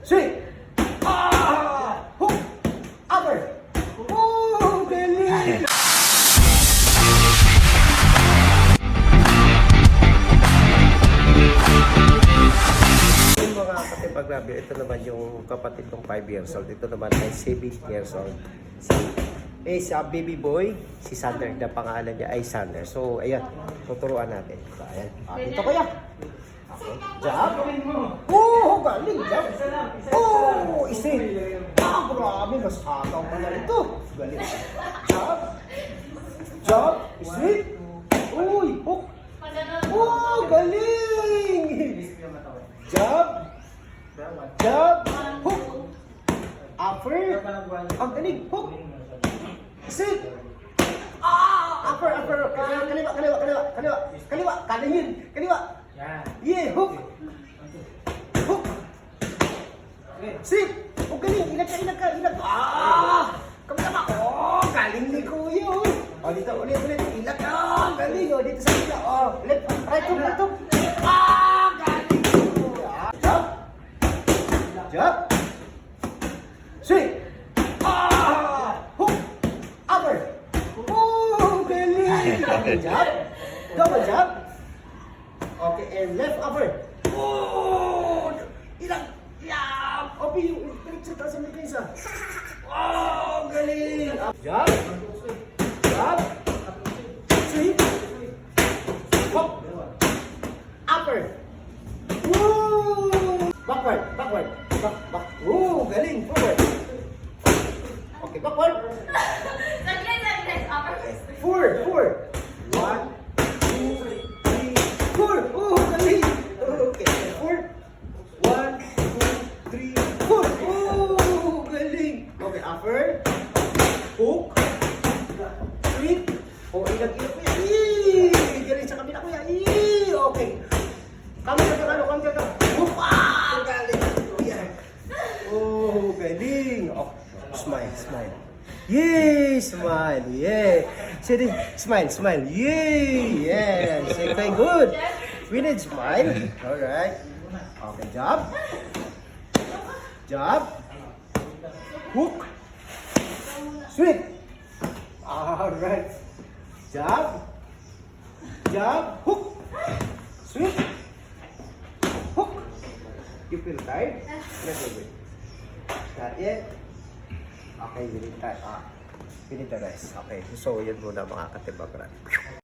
Sweet! Hook! Upper! Oh, galing! Yung mga katipag-grabe, ito naman yung kapatid kong 5 years old. Ito naman ay 7 years old. Sa baby boy, si Sander. Na pangalan niya ay Sander. So, ayan. Tuturuan natin. So, ayan. Dito kuya. Okay. Jab. Oh, galing. Jab. Oh, isin. Grabe. Mas hataw pa na ito. Galing. Jab. Jab. Isin. Uy, hook. Oh, galing. Jab. Jab. Hook. Upper. Ang galing. Hook. Sit! Upper! Kaliwa! Kaningin! Kaliwa! Yeah! Hook! Hook! Sit! Oh, galing! Ilag ka! Kamama! Oh, galing ni Kuya! Oh, dito, ulit! Ilag ka! Galing! Oh, dito sa ila! Oh, ulit! Right hook! Galing! Jump! Jump! Sit! Jab, double jab. Okay, and left upper. Oh, ilang, yeah. Okay, yung sa taas ng pisa. Oh, galing. Jab, jab, sweep, hop, upper. Woo, backward. Back. Oh, galing. Forward. Okay, backward. Four. 1, 2, 3, 4. Oh, galing. Okay, 4. 1, 2, 3, 4. Oh, galing. Okay, upper. Hook. Sweep. Oh, ilag kuya. Galing sa kabila kuya. Okay. Kami ka. Hook. Galing. Oh, galing. Oh, smile. Yay! Smile! Yeah! Say smile! Yay! Yeah! Say very good! We need smile. Alright. Okay, jab. Hook. Sweep. Alright. Jab. Hook. Sweep. Hook. You feel tired? Let's wait. Not yet. Okay, we need the rest. Okay, so yun muna mga katibag.